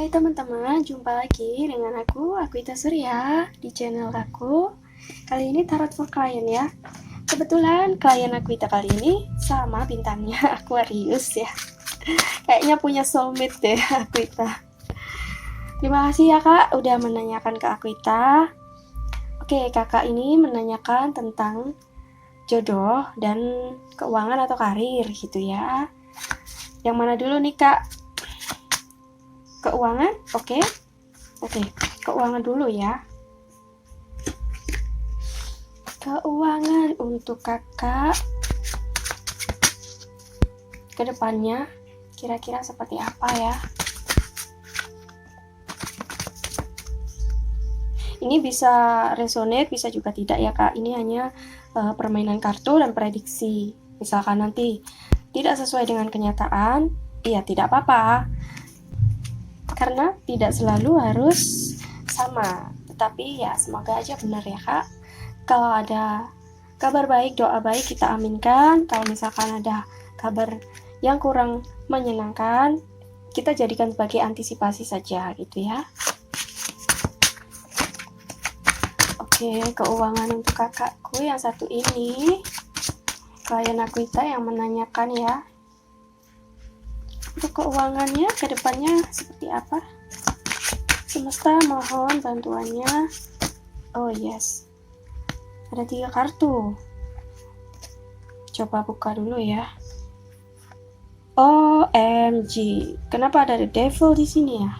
Hai teman-teman, jumpa lagi dengan aku Ita Surya di channel aku. Kali ini tarot for client ya. Kebetulan klien Ita kali ini sama bintangnya Aquarius ya. Kayaknya punya soulmate deh Ita. Terima kasih ya kak udah menanyakan ke Ita. Oke, kakak ini menanyakan tentang jodoh dan keuangan atau karir gitu ya. Yang mana dulu nih kak? Keuangan, oke, keuangan dulu ya. Keuangan untuk kakak kedepannya kira-kira seperti apa ya? Ini bisa resonate, bisa juga tidak ya kak. Ini hanya permainan kartu dan prediksi. Misalkan nanti tidak sesuai dengan kenyataan, ya tidak apa-apa. Karena tidak selalu harus sama, tetapi ya semoga aja benar ya kak. Kalau ada kabar baik, doa baik kita aminkan. Kalau misalkan ada kabar yang kurang menyenangkan, kita jadikan sebagai antisipasi saja gitu ya. Oke, keuangan untuk kakakku yang satu ini, klien Ita yang menanyakan ya. Untuk keuangannya ke depannya seperti apa? Semesta mohon bantuannya. Oh yes, ada 3 kartu. Coba buka dulu ya. OMG, kenapa ada the devil di sini ya?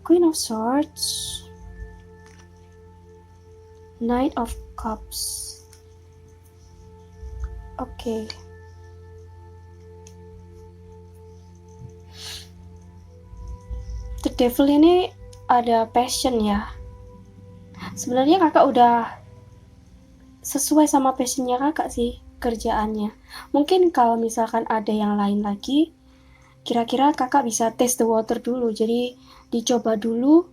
Queen of Swords, Knight of Cups. Oke. The devil ini ada passion ya. Sebenarnya kakak udah sesuai sama passionnya kakak sih kerjaannya. Mungkin kalau misalkan ada yang lain lagi, kira-kira kakak bisa test the water dulu. Jadi dicoba dulu.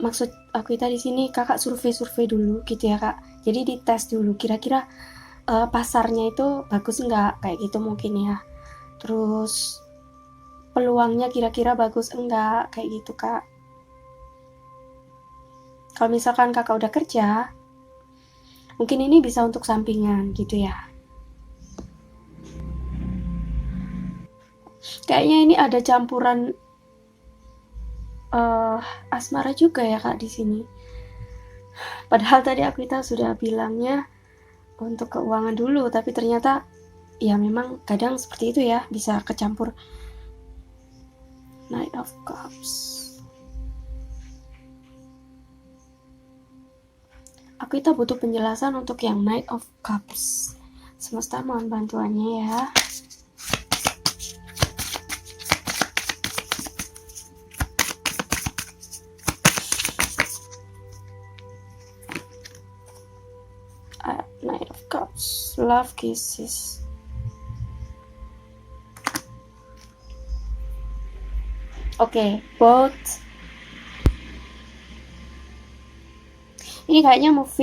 Maksud Ita di sini kakak survei dulu gitu ya kak. Jadi dites dulu kira-kira pasarnya itu bagus nggak kayak gitu mungkin ya. Terus peluangnya kira-kira bagus enggak kayak gitu kak. Kalau misalkan kakak udah kerja, mungkin ini bisa untuk sampingan gitu ya. Kayaknya ini ada campuran asmara juga ya kak di sini. Padahal tadi Ita sudah bilangnya untuk keuangan dulu, tapi ternyata ya memang kadang seperti itu ya, bisa kecampur. Knight of Cups. Ita butuh penjelasan untuk yang Knight of Cups. Semesta mohon bantuannya ya. Knight of Cups, Love Kisses. Oke, both. Ini kayaknya move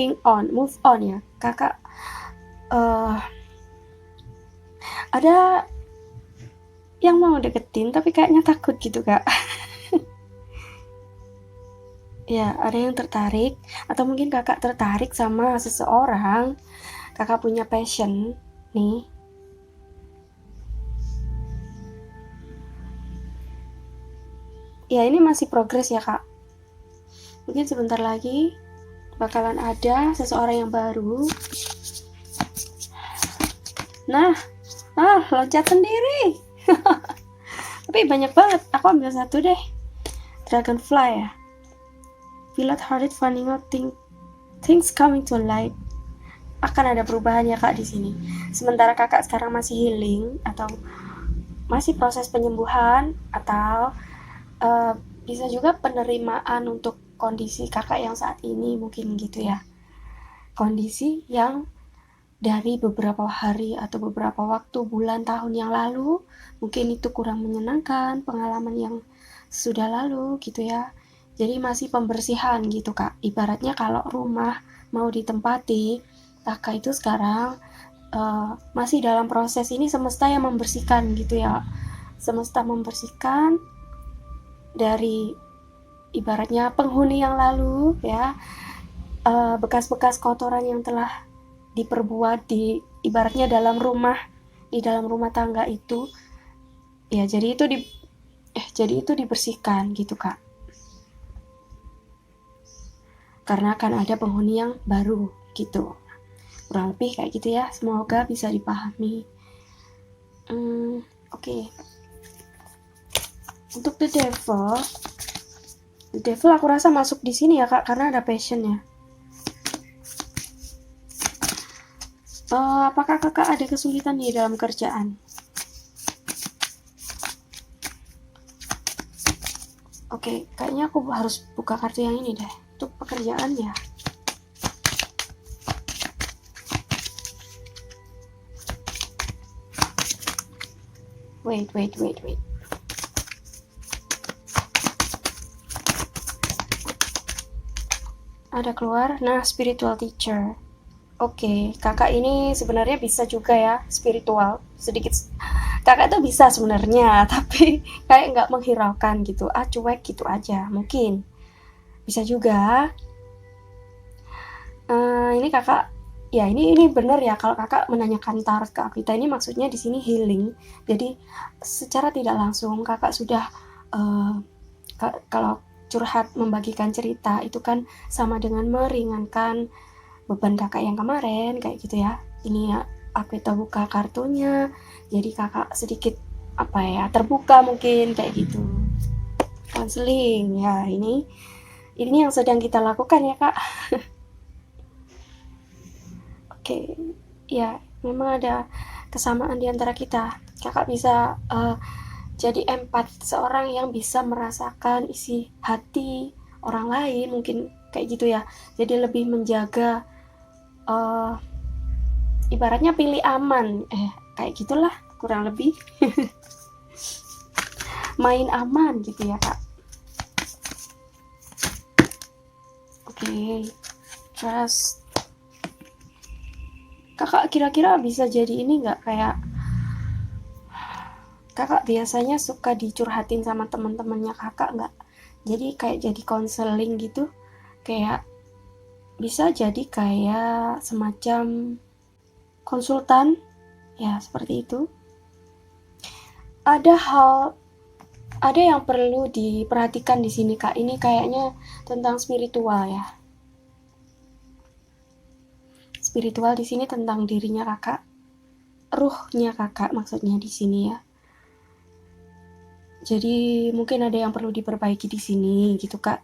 on ya kakak. Ada yang mau deketin tapi kayaknya takut gitu kak. Ya ada yang tertarik atau mungkin kakak tertarik sama seseorang, kakak punya passion nih. Ya ini masih progres ya kak, mungkin sebentar lagi bakalan ada seseorang yang baru. Nah, loncat sendiri. Tapi banyak banget, aku ambil satu deh. Dragonfly ya. Feel hearted finding out things coming to light. Akan ada perubahan ya kak di sini. Sementara kakak sekarang masih healing atau masih proses penyembuhan, atau bisa juga penerimaan untuk kondisi kakak yang saat ini mungkin gitu ya. Kondisi yang dari beberapa hari atau beberapa waktu, bulan, tahun yang lalu, mungkin itu kurang menyenangkan, pengalaman yang sudah lalu gitu ya. Jadi masih pembersihan gitu kak. Ibaratnya kalau rumah mau ditempati, kakak itu sekarang masih dalam proses ini, semesta yang membersihkan gitu ya. Semesta membersihkan dari ibaratnya penghuni yang lalu ya, bekas-bekas kotoran yang telah diperbuat di ibaratnya dalam rumah tangga itu ya, jadi itu dibersihkan gitu Kak, karena akan ada penghuni yang baru gitu, kurang lebih kayak gitu ya, semoga bisa dipahami. Oke. Untuk the devil aku rasa masuk di sini ya Kak, karena ada passionnya. Apakah Kakak ada kesulitan di dalam kerjaan? Oke, kayaknya aku harus buka kartu yang ini deh, untuk pekerjaan ya. Wait. Ada keluar, nah spiritual teacher. Oke, Kakak ini sebenarnya bisa juga ya, spiritual, sedikit. Kakak tuh bisa sebenarnya, tapi kayak nggak menghiraukan gitu, cuek gitu aja, mungkin. Bisa juga. Ini Kakak, ya ini bener ya, kalau Kakak menanyakan tarot ke aku, ini maksudnya di sini healing. Jadi secara tidak langsung Kakak sudah kalau curhat membagikan cerita itu kan sama dengan meringankan beban Kakak yang kemarin kayak gitu ya. Ini ya aku buka kartunya, jadi Kakak sedikit terbuka mungkin kayak gitu. Konseling ya, ini yang sedang kita lakukan ya Kak. Oke, ya memang ada kesamaan di antara kita. Kakak bisa jadi empat, seorang yang bisa merasakan isi hati orang lain, mungkin kayak gitu ya. Jadi lebih menjaga, ibaratnya pilih aman, kayak gitulah kurang lebih. Main aman gitu ya Kak. Oke, trust. Kakak kira-kira bisa jadi ini nggak, kayak Kakak biasanya suka dicurhatin sama teman-temannya Kakak nggak? Jadi kayak jadi konseling gitu, kayak bisa jadi kayak semacam konsultan, ya seperti itu. Ada yang perlu diperhatikan di sini Kak. Ini kayaknya tentang spiritual ya. Spiritual di sini tentang dirinya Kakak, ruhnya Kakak maksudnya di sini ya. Jadi mungkin ada yang perlu diperbaiki di sini gitu Kak.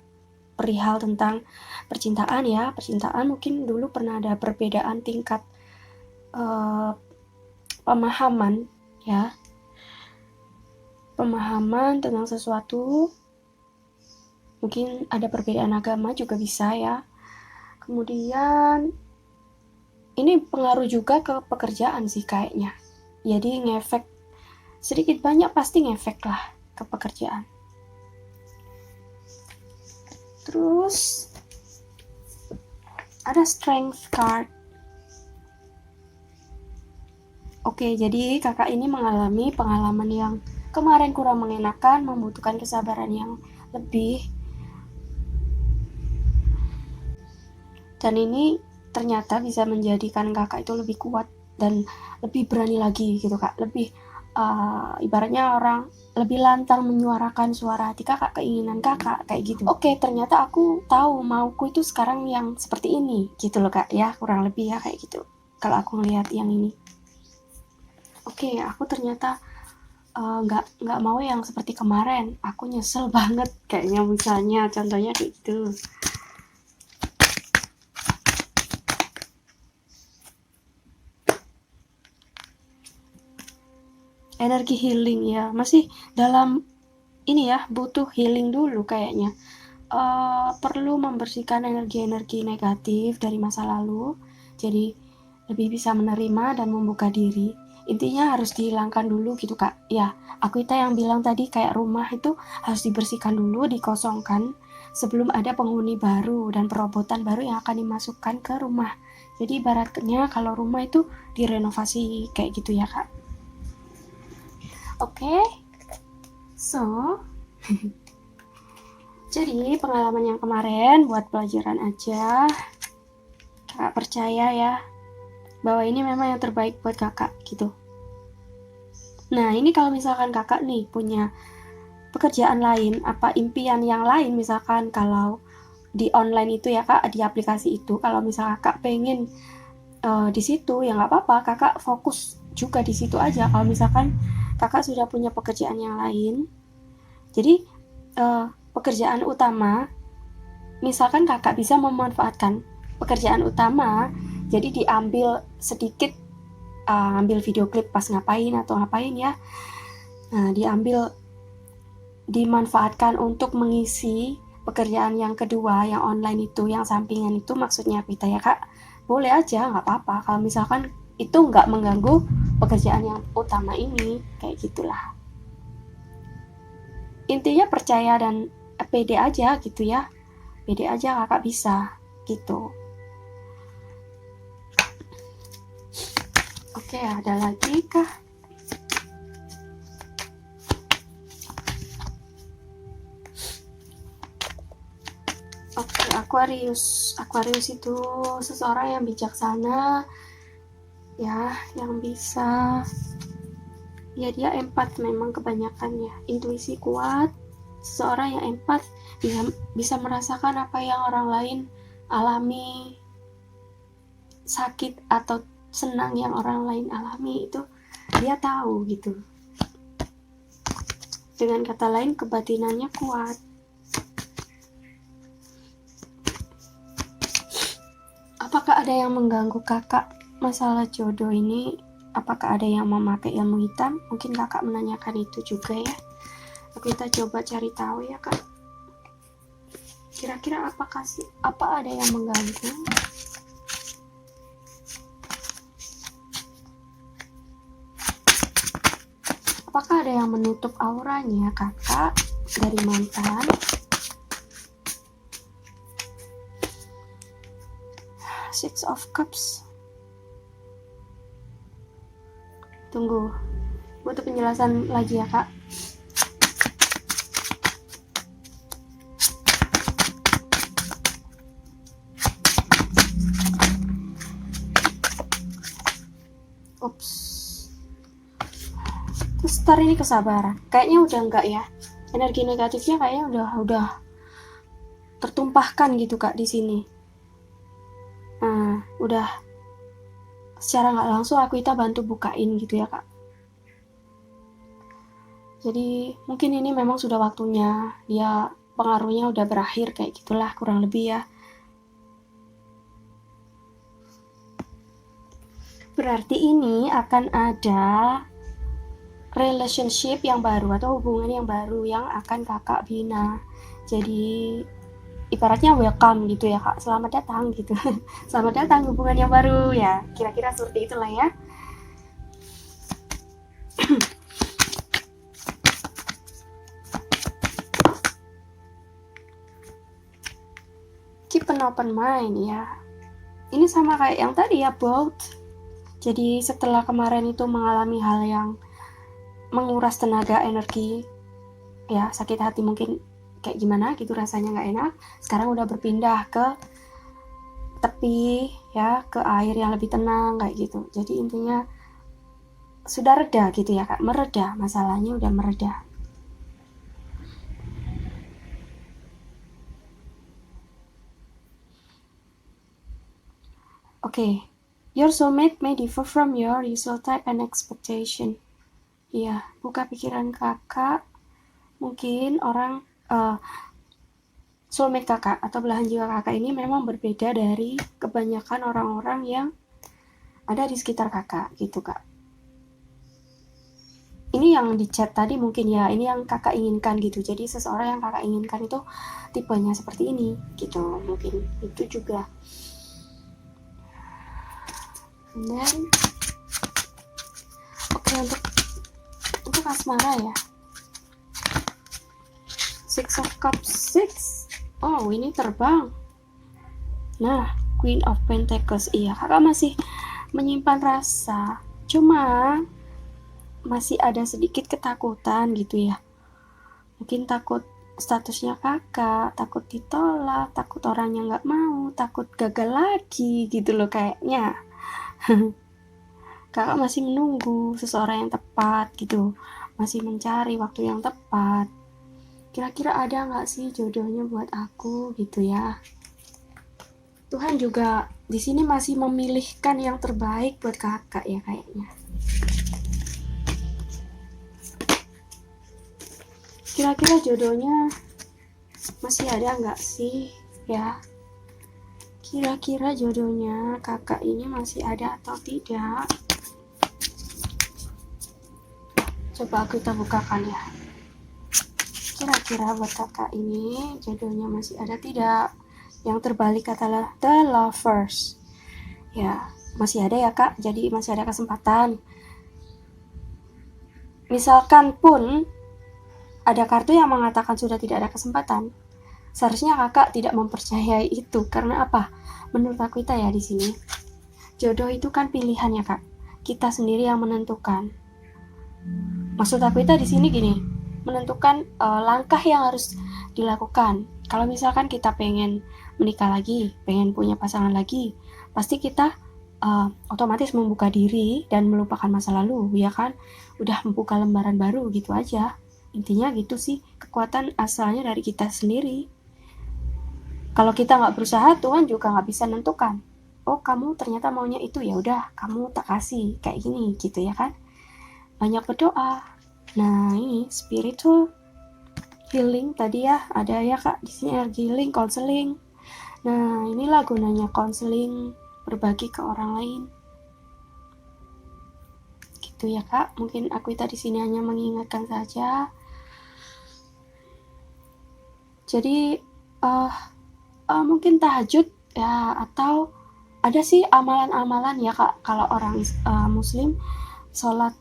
Perihal tentang percintaan ya. Percintaan mungkin dulu pernah ada perbedaan tingkat pemahaman ya. Pemahaman tentang sesuatu. Mungkin ada perbedaan agama juga bisa ya. Kemudian ini pengaruh juga ke pekerjaan sih kayaknya. Jadi ngefek sedikit banyak, pasti ngefek lah ke pekerjaan. Terus ada strength card. Oke, jadi Kakak ini mengalami pengalaman yang kemarin kurang mengenakan, membutuhkan kesabaran yang lebih. Dan ini ternyata bisa menjadikan Kakak itu lebih kuat dan lebih berani lagi gitu Kak. Lebih ibaratnya orang lebih lantang menyuarakan suara hati Kakak, keinginan Kakak kayak gitu. Oke, ternyata aku tahu mauku itu sekarang yang seperti ini gitu loh Kak ya, kurang lebih ya kayak gitu. Kalau aku ngelihat yang ini. Oke, aku ternyata nggak mau yang seperti kemarin. Aku nyesel banget kayaknya, misalnya contohnya kayak gitu. Energi healing ya, masih dalam ini ya, butuh healing dulu kayaknya. Perlu membersihkan energi-energi negatif dari masa lalu, jadi lebih bisa menerima dan membuka diri. Intinya harus dihilangkan dulu gitu Kak. Ya, aku yang bilang tadi, kayak rumah itu harus dibersihkan dulu, dikosongkan sebelum ada penghuni baru dan perobotan baru yang akan dimasukkan ke rumah Jadi ibaratnya kalau rumah itu direnovasi kayak gitu ya kak. Oke, so jadi pengalaman yang kemarin buat pelajaran aja. Kakak percaya ya bahwa ini memang yang terbaik buat kakak gitu. Nah ini kalau misalkan kakak nih punya pekerjaan lain, apa impian yang lain, misalkan kalau di online itu ya kak, di aplikasi itu, kalau misalkan kakak pengen di situ ya nggak apa-apa, kakak fokus juga di situ aja. Kalau misalkan kakak sudah punya pekerjaan yang lain, jadi pekerjaan utama, misalkan kakak bisa memanfaatkan pekerjaan utama, jadi diambil sedikit, ambil video klip pas ngapain atau ngapain ya, nah dimanfaatkan untuk mengisi pekerjaan yang kedua, yang online itu, yang sampingan itu, maksudnya kita ya kak, boleh aja, nggak apa-apa kalau misalkan itu nggak mengganggu pekerjaan yang utama ini, kayak gitulah. Intinya percaya dan pede aja gitu ya, pede aja kakak bisa gitu. Oke, ada lagi kah? Oke, Aquarius itu seseorang yang bijaksana ya, yang bisa ya, dia empat memang kebanyakan ya, intuisi kuat. Seseorang yang empat bisa merasakan apa yang orang lain alami, sakit atau senang yang orang lain alami itu dia tahu gitu. Dengan kata lain, kebatinannya kuat. Apakah ada yang mengganggu kakak masalah jodoh ini? Apakah ada yang memakai ilmu hitam? Mungkin kakak menanyakan itu juga ya. Kita coba cari tahu ya kak. Kira-kira apa ada yang mengganggu? Apakah ada yang menutup auranya kakak dari mantan? Six of Cups. Tunggu, butuh penjelasan lagi ya kak. Ups. Terus ntar ini kesabaran. Kayaknya udah enggak ya. Energi negatifnya kayaknya udah tertumpahkan gitu kak di sini. Nah, udah secara nggak langsung aku bantu bukain gitu ya kak. Jadi mungkin ini memang sudah waktunya, dia pengaruhnya udah berakhir kayak gitulah kurang lebih ya. Berarti ini akan ada relationship yang baru atau hubungan yang baru yang akan kakak bina. Jadi ibaratnya welcome gitu ya kak, selamat datang gitu. Selamat datang hubungan yang baru ya, kira-kira seperti itulah ya. Keep an open mind ya. Ini sama kayak yang tadi ya, both. Jadi setelah kemarin itu mengalami hal yang menguras tenaga, energi ya, sakit hati mungkin kayak gimana gitu, rasanya nggak enak. Sekarang udah berpindah ke tepi ya, ke air yang lebih tenang kayak gitu. Jadi intinya sudah reda gitu ya kak, mereda, masalahnya udah mereda. Oke, your soulmate may differ from your usual type and expectation. Iya, buka pikiran kakak, mungkin orang soulmate kakak atau belahan jiwa kakak ini memang berbeda dari kebanyakan orang-orang yang ada di sekitar kakak gitu kak. Ini yang di chat tadi mungkin ya, ini yang kakak inginkan gitu. Jadi seseorang yang kakak inginkan itu tipenya seperti ini gitu, mungkin itu juga. Dan oke, untuk asmara ya, Six of Cups 6. Oh, ini terbang. Nah, Queen of Pentacles. Iya, kakak masih menyimpan rasa, cuma masih ada sedikit ketakutan gitu ya. Mungkin takut statusnya kakak, takut ditolak, takut orangnya nggak mau, takut gagal lagi gitu loh kayaknya. Kakak masih menunggu seseorang yang tepat gitu, masih mencari waktu yang tepat. Kira-kira ada nggak sih jodohnya buat aku gitu ya. Tuhan juga di sini masih memilihkan yang terbaik buat kakak ya kayaknya. Kira-kira jodohnya masih ada nggak sih ya? Kira-kira jodohnya kakak ini masih ada atau tidak? Coba kita bukakan ya. Kira-kira buat kakak ini jodohnya masih ada tidak? Yang terbalik adalah The Lovers. Ya, masih ada ya kak, jadi masih ada kesempatan. Misalkan pun ada kartu yang mengatakan sudah tidak ada kesempatan, seharusnya kakak tidak mempercayai itu. Karena apa? Menurut aku itu ya di sini, jodoh itu kan pilihan ya kak. Kita sendiri yang menentukan. Maksud aku itu di sini gini, menentukan langkah yang harus dilakukan. Kalau misalkan kita pengen menikah lagi, pengen punya pasangan lagi, pasti kita otomatis membuka diri dan melupakan masa lalu, ya kan? Udah membuka lembaran baru gitu aja. Intinya gitu sih, kekuatan asalnya dari kita sendiri. Kalau kita nggak berusaha, Tuhan juga nggak bisa nentukan. Oh, kamu ternyata maunya itu, ya udah, kamu tak kasih kayak gini gitu ya kan? Banyak berdoa. Nah ini spiritual healing tadi ya, ada ya kak di sini, energy healing, counseling. Nah inilah gunanya counseling, berbagi ke orang lain. Gitu ya kak. Mungkin aku di sini hanya mengingatkan saja. Jadi mungkin tahajud ya, atau ada sih amalan-amalan ya kak. Kalau orang muslim, sholat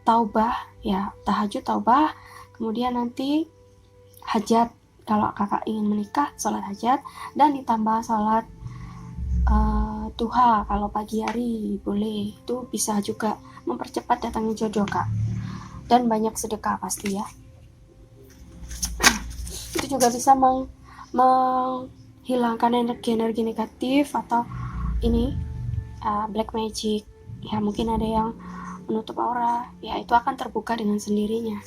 taubah ya, tahajud taubah, kemudian nanti hajat. Kalau kakak ingin menikah, sholat hajat, dan ditambah sholat duha kalau pagi hari boleh. Itu bisa juga mempercepat datangnya jodoh kak. Dan banyak sedekah pasti ya. Itu juga bisa menghilangkan energi-energi negatif atau ini black magic ya. Mungkin ada yang menutup aura ya, itu akan terbuka dengan sendirinya.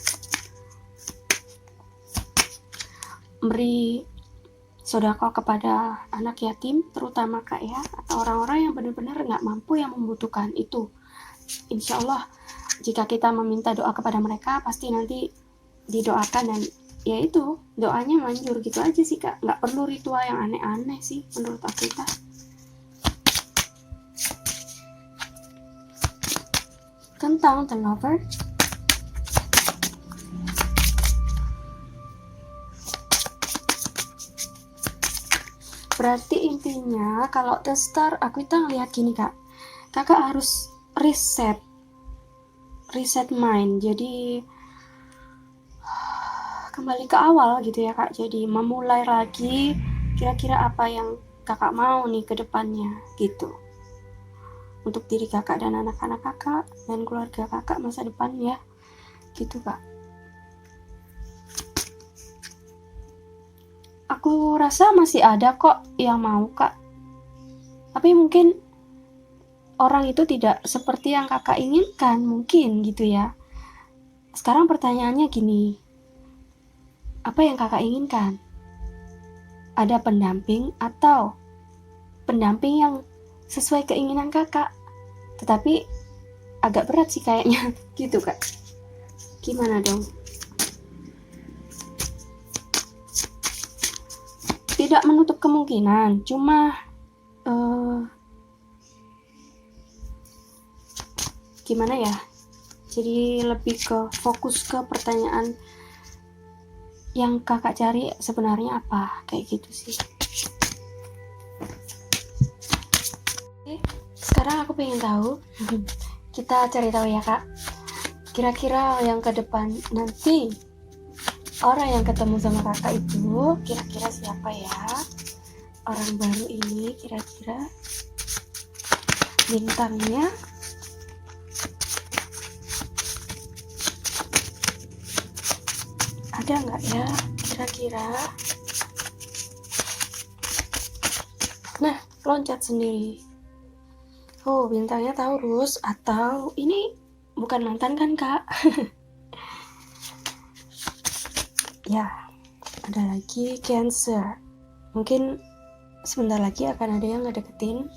Beri sedekah kepada anak yatim terutama kak ya, atau orang-orang yang benar-benar nggak mampu, yang membutuhkan itu. Insya Allah jika kita meminta doa kepada mereka, pasti nanti didoakan, dan ya itu doanya manjur gitu aja sih kak. Nggak perlu ritual yang aneh-aneh sih menurut aku. Tentang The Lover, berarti intinya kalau The Star, aku itu ngeliat gini kak, kakak harus reset mind, jadi kembali ke awal gitu ya kak. Jadi memulai lagi, kira-kira apa yang kakak mau nih ke depannya gitu, untuk diri kakak dan anak-anak kakak dan keluarga kakak masa depan ya gitu kak. Aku rasa masih ada kok yang mau kak, tapi mungkin orang itu tidak seperti yang kakak inginkan mungkin gitu ya. Sekarang pertanyaannya gini, apa yang kakak inginkan? Ada pendamping atau pendamping yang sesuai keinginan kakak, tetapi agak berat sih kayaknya gitu kak. Gimana dong? Tidak menutup kemungkinan, cuma gimana ya, jadi lebih ke fokus ke pertanyaan yang kakak cari sebenarnya apa, kayak gitu sih. Oke, sekarang aku pengen tahu, kita cari tahu ya kak, kira-kira yang ke depan nanti orang yang ketemu sama kakak itu kira-kira siapa ya. orang baru ini kira-kira bintangnya ada nggak ya kira-kira. Nah, loncat sendiri. Oh, bintangnya Taurus, atau ini bukan mantan kan, Kak? Ya, ada lagi Cancer. Mungkin sebentar lagi akan ada yang ngedeketin.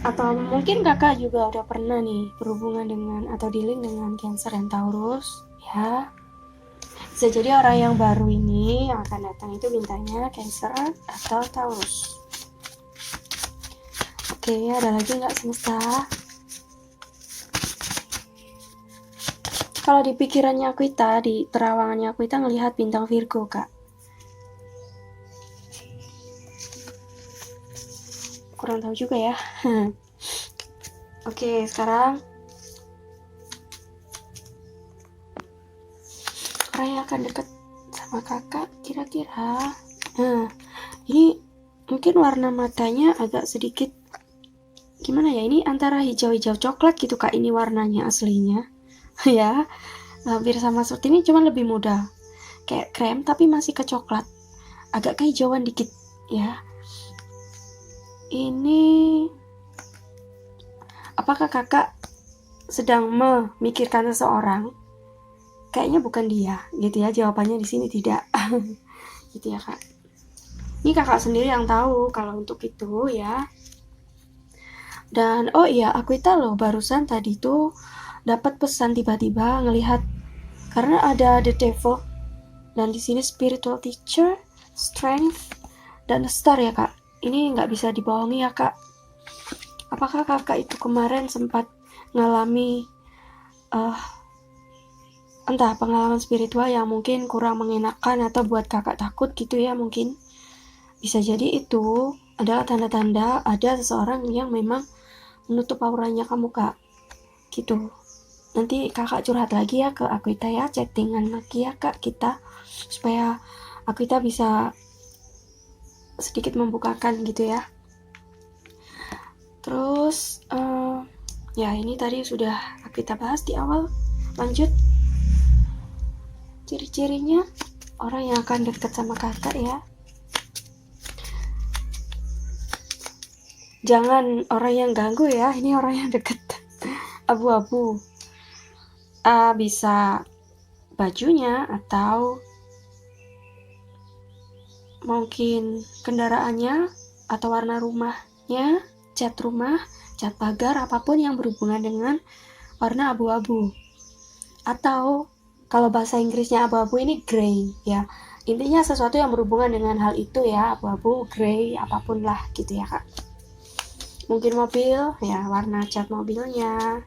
Atau mungkin kakak juga udah pernah nih berhubungan dengan atau dealing dengan Cancer dan Taurus, ya. Bisa jadi orang yang baru ini yang akan datang itu bintangnya Cancer atau Taurus. Oke, ada lagi nggak semesta? Kalau di pikirannya Aquita, di terawangannya Aquita ngelihat bintang Virgo, Kak. Kurang tahu juga ya. Oke, sekarang orang yang akan deket sama kakak kira-kira. Nah, ini mungkin warna matanya agak sedikit gimana ya, ini antara hijau-hijau coklat gitu Kak, ini warnanya aslinya. Ya, hampir sama seperti ini, cuma lebih muda. Kayak krem tapi masih ke coklat. Agak kehijauan dikit ya. Ini apakah kakak sedang memikirkan seseorang? Kayaknya bukan dia, gitu ya. Jawabannya di sini tidak. Gitu ya, Kak. Ini kakak sendiri yang tahu kalau untuk itu ya. Dan oh iya, Aquita loh barusan tadi tuh dapat pesan tiba-tiba ngelihat, karena ada the devil dan di sini spiritual teacher, strength, dan star ya Kak. Ini nggak bisa dibohongi ya Kak. Apakah kakak itu kemarin sempat ngalami entah pengalaman spiritual yang mungkin kurang mengenakan atau buat kakak takut gitu ya mungkin. Bisa jadi itu adalah tanda-tanda ada seseorang yang memang menutup auranya kamu Kak. Gitu. Nanti kakak curhat lagi ya ke Aquita ya, chattingan lagi ya Kak kita, supaya Aquita bisa sedikit membukakan gitu ya. Terus ya ini tadi sudah Aquita bahas di awal. Lanjut ciri-cirinya orang yang akan dekat sama kakak ya. Jangan orang yang ganggu ya, ini orang yang deket. Abu-abu. Bisa bajunya atau mungkin kendaraannya atau warna rumahnya, cat rumah, cat pagar, apapun yang berhubungan dengan warna abu-abu. Atau kalau bahasa Inggrisnya abu-abu ini grey ya. Intinya sesuatu yang berhubungan dengan hal itu ya, abu-abu, grey, apapun lah gitu ya Kak. Mungkin mobil ya, warna cat mobilnya,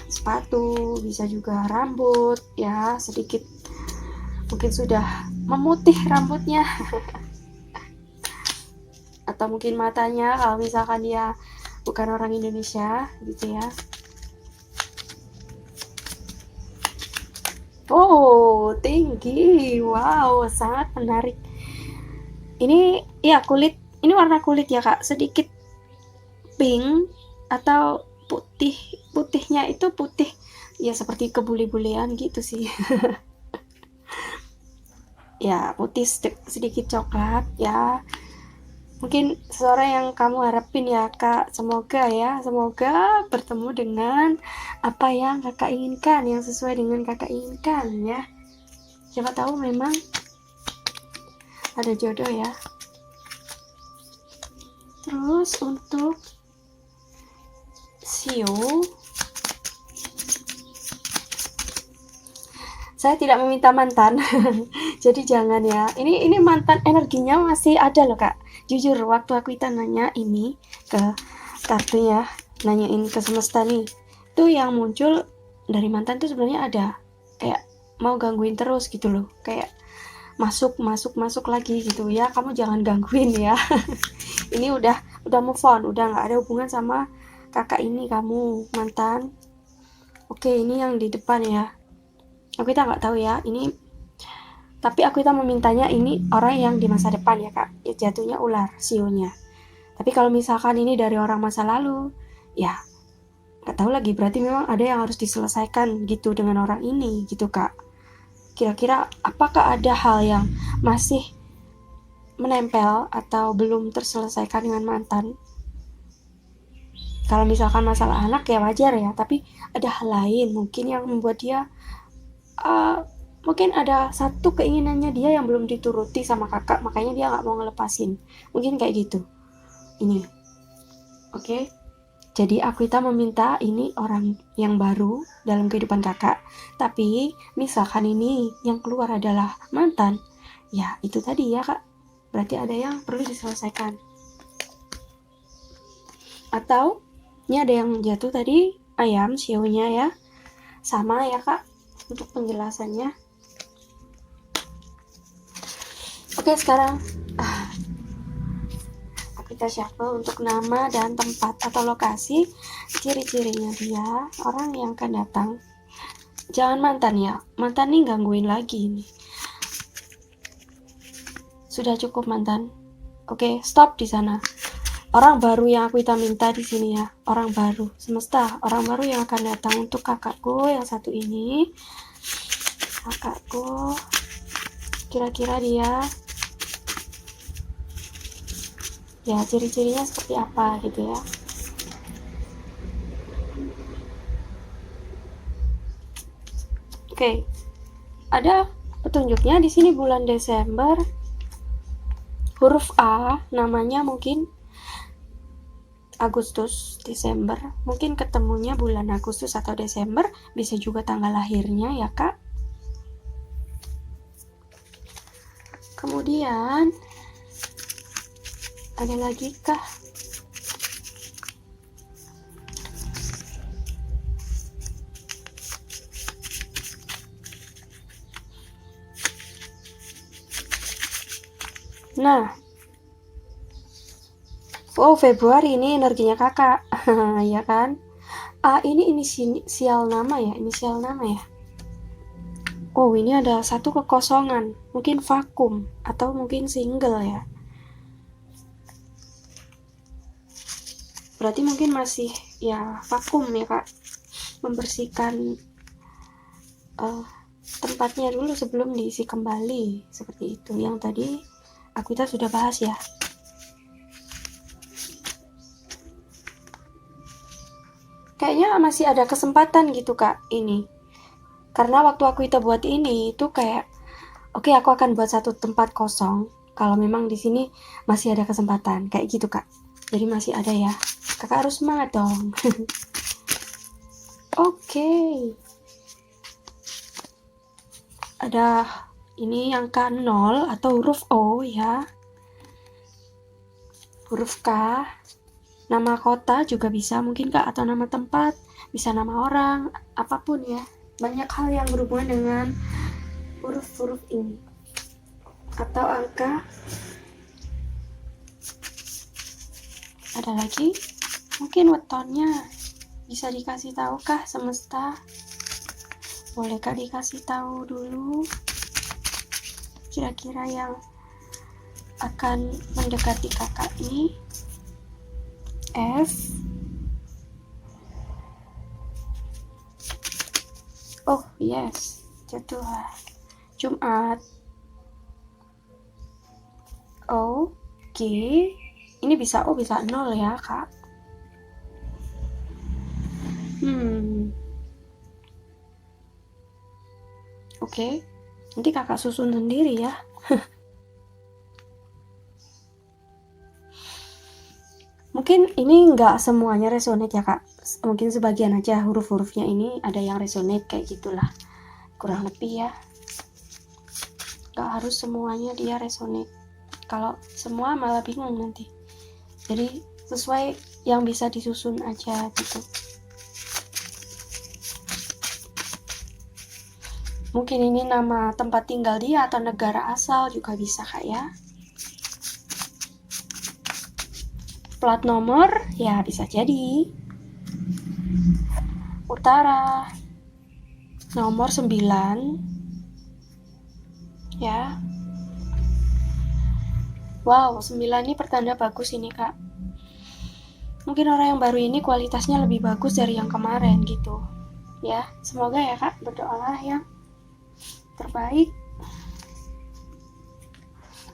sepatu, bisa juga rambut ya, sedikit mungkin sudah memutih rambutnya. Atau mungkin matanya kalau misalkan dia bukan orang Indonesia gitu ya. Oh, tinggi. Wow, sangat menarik. Ini ya kulit, ini warna kulit ya Kak, sedikit pink atau putih. Putihnya itu putih ya seperti kebuli-bulian gitu sih. Ya, putih sedikit coklat ya. Mungkin seseorang yang kamu harapin ya Kak. Semoga ya, semoga bertemu dengan apa yang kakak inginkan, yang sesuai dengan kakak inginkan ya. Siapa tahu memang ada jodoh ya. Terus untuk Sio, saya tidak meminta mantan. Jadi jangan ya. Ini mantan energinya masih ada loh Kak. Jujur waktu Aquita nanya ini ke kartunya, nanyain ke semesta nih, tuh yang muncul dari mantan tuh sebenarnya ada kayak mau gangguin terus gitu loh, kayak masuk lagi gitu ya. Kamu jangan gangguin ya. Ini udah move on, udah nggak ada hubungan sama kakak ini kamu mantan. Oke, ini yang di depan ya. Kita nggak tahu ya, ini Tapi aku itu memintanya ini orang yang di masa depan ya kak, ya, jatuhnya ular, sionya. Tapi kalau misalkan ini dari orang masa lalu, ya nggak tahu lagi, berarti memang ada yang harus diselesaikan gitu dengan orang ini gitu kak. Kira-kira apakah ada hal yang masih menempel atau belum terselesaikan dengan mantan? Kalau misalkan masalah anak ya wajar ya, tapi ada hal lain mungkin yang membuat dia mungkin ada satu keinginannya dia yang belum dituruti sama kakak, makanya dia nggak mau ngelepasin, mungkin kayak gitu ini. Oke. Jadi Aquita meminta ini orang yang baru dalam kehidupan kakak. Tapi misalkan ini yang keluar adalah mantan, ya itu tadi ya kak, berarti ada yang perlu diselesaikan. Atau ini ada yang jatuh tadi, ayam sionya ya, sama ya kak untuk penjelasannya. Oke, sekarang kita shuffle untuk nama dan tempat atau lokasi. Ciri-cirinya dia orang yang akan datang. Jangan mantan ya, mantan nih gangguin lagi nih. Sudah cukup mantan. Oke, stop di sana. Orang baru yang aku minta di sini ya, orang baru semesta, orang baru yang akan datang untuk kakakku yang satu ini. Kakakku, kira-kira dia ya ciri-cirinya seperti apa gitu ya. Oke, ada petunjuknya di sini bulan Desember, huruf A, namanya mungkin Agustus, Desember, mungkin ketemunya bulan Agustus atau Desember, bisa juga tanggal lahirnya ya kak. Kemudian ada lagi kah? Nah, oh Februari ini energinya kakak, ya kan? Ini inisial nama ya, Oh ini ada satu kekosongan, mungkin vakum atau mungkin single ya. Berarti mungkin masih ya vakum ya kak, membersihkan tempatnya dulu sebelum diisi kembali, seperti itu yang tadi kita sudah bahas ya. Kayaknya masih ada kesempatan gitu kak ini, karena waktu kita buat ini itu kayak oke, aku akan buat satu tempat kosong kalau memang di sini masih ada kesempatan kayak gitu kak. Jadi masih ada ya, kakak harus semangat dong. Oke. Ada ini angka 0 atau huruf O ya, huruf K, nama kota juga bisa mungkin kak, atau nama tempat, bisa nama orang, apapun ya, banyak hal yang berhubungan dengan huruf-huruf ini. Atau angka, ada lagi mungkin wetonnya bisa dikasih tahu kah semesta? Bolehkah dikasih tahu dulu kira-kira yang akan mendekati kakak ini? F, oh yes, jatuh Jumat. O, G, ini bisa O bisa 0 ya kak. Oke, nanti kakak susun sendiri ya. Mungkin ini nggak semuanya resonate ya kak, mungkin sebagian aja huruf-hurufnya ini ada yang resonate kayak gitulah, kurang lebih ya. Nggak harus semuanya dia resonate, kalau semua malah bingung nanti. Jadi sesuai yang bisa disusun aja gitu. Mungkin ini nama tempat tinggal dia atau negara asal juga bisa kak ya. Plat nomor ya bisa jadi utara, nomor 9 ya. Wow, 9 ini pertanda bagus ini kak. Mungkin orang yang baru ini kualitasnya lebih bagus dari yang kemarin gitu ya. Semoga ya kak, berdoalah yang terbaik.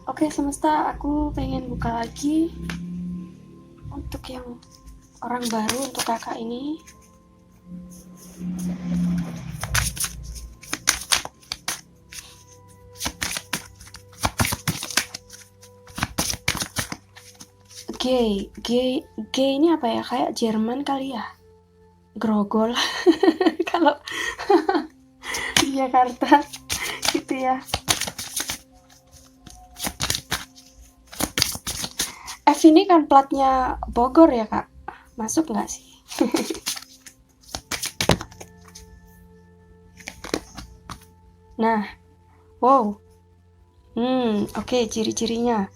Oke semesta, aku pengen buka lagi untuk yang orang baru, untuk kakak ini. G ini apa ya, kayak Jerman kali ya, grogol kalau di Jakarta gitu ya. F ini kan platnya Bogor ya kak, masuk nggak sih? Nah, wow, oke, ciri-cirinya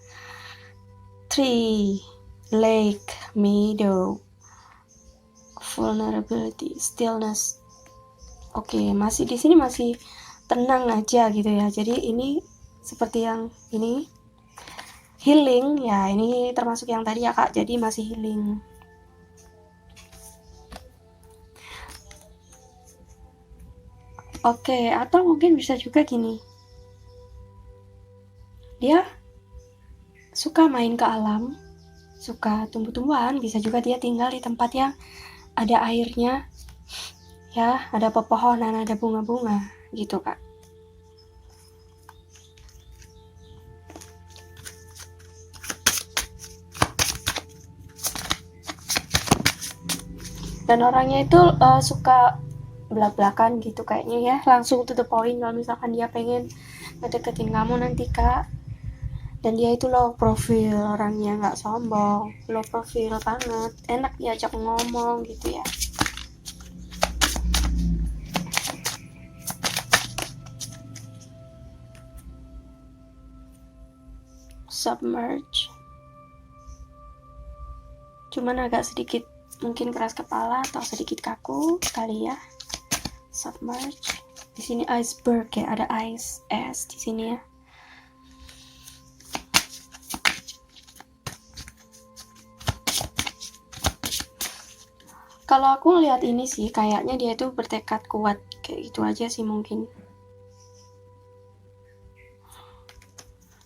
3 lake meadow, vulnerability, stillness. Oke, masih di sini masih tenang aja gitu ya. Jadi ini seperti yang ini healing ya, ini termasuk yang tadi ya kak, jadi masih healing. Oke, atau mungkin bisa juga gini, dia suka main ke alam, suka tumbuh-tumbuhan, bisa juga dia tinggal di tempat yang ada airnya ya, ada pepohonan, ada bunga-bunga gitu kak. Dan orangnya itu suka belak-belakan gitu kayaknya ya, langsung to the point kalau misalkan dia pengen ngedeketin kamu nanti kak. Dan dia itu low profile orangnya, nggak sombong, low profile banget, enak diajak ngomong gitu ya. Submerge, cuman agak sedikit mungkin keras kepala atau sedikit kaku kali ya. Submerge, di sini iceberg ya, ada ice, es di sini ya. Kalau aku ngelihat ini sih, kayaknya dia tuh bertekad kuat, kayak gitu aja sih mungkin.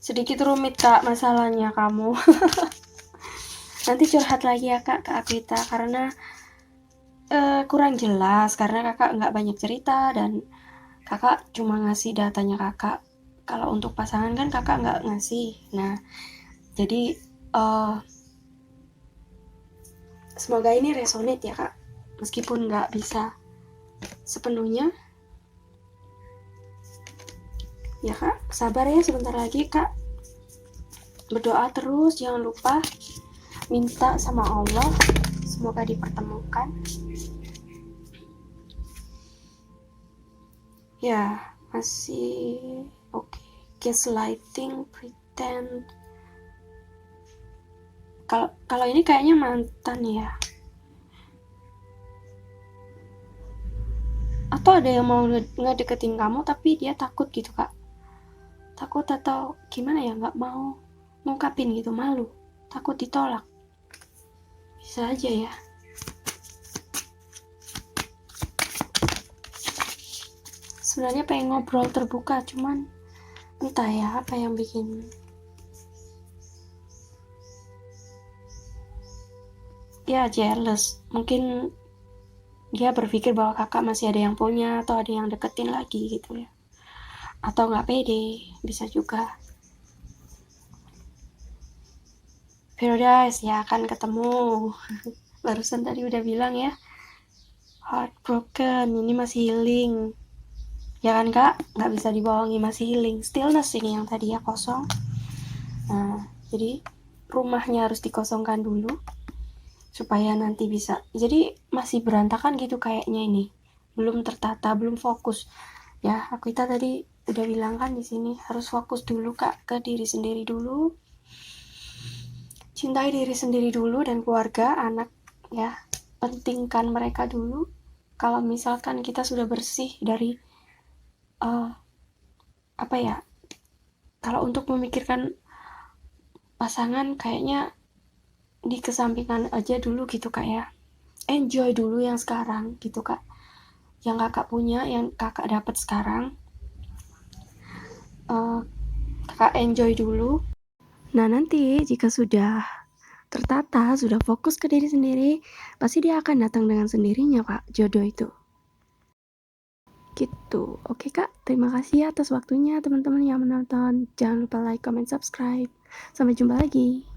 Sedikit rumit kak masalahnya kamu. Nanti curhat lagi ya kak ke Akita, karena kurang jelas, karena kakak nggak banyak cerita dan kakak cuma ngasih datanya kakak. Kalau untuk pasangan kan kakak nggak ngasih. Nah, jadi semoga ini resonate ya kak, meskipun nggak bisa sepenuhnya. Ya kak, sabar ya, sebentar lagi kak. Berdoa terus, jangan lupa minta sama Allah, semoga dipertemukan. Ya, masih oke. Gaslighting, pretend. Kalau ini kayaknya mantan ya. Atau ada yang mau ngedeketin kamu tapi dia takut gitu kak. Takut atau gimana ya, nggak mau ngungkapin gitu, malu, takut ditolak. Bisa aja ya. Sebenarnya pengen ngobrol terbuka, cuman entah ya apa yang bikin. Ya jealous, mungkin dia berpikir bahwa kakak masih ada yang punya atau ada yang deketin lagi gitu ya, atau nggak pede, bisa juga. Paradise ya, akan ketemu. Barusan tadi udah bilang ya, heartbroken, ini masih healing ya kan kak, nggak bisa dibohongi, masih healing. Stillness ini yang tadi ya kosong. Nah, jadi rumahnya harus dikosongkan dulu supaya nanti bisa. Jadi masih berantakan gitu kayaknya ini, belum tertata, belum fokus ya. Kita tadi udah bilang kan di sini harus fokus dulu kak ke diri sendiri dulu, cintai diri sendiri dulu dan keluarga, anak ya, pentingkan mereka dulu. Kalau misalkan kita sudah bersih dari apa ya, kalau untuk memikirkan pasangan kayaknya dikesampingkan aja dulu gitu Kak ya. Enjoy dulu yang sekarang gitu Kak. Yang Kakak punya, yang Kakak dapat sekarang. Kakak enjoy dulu. Nah nanti jika sudah tertata, sudah fokus ke diri sendiri, pasti dia akan datang dengan sendirinya Pak, jodoh itu. Gitu. Oke Kak, terima kasih atas waktunya teman-teman yang menonton. Jangan lupa like, comment, subscribe. Sampai jumpa lagi.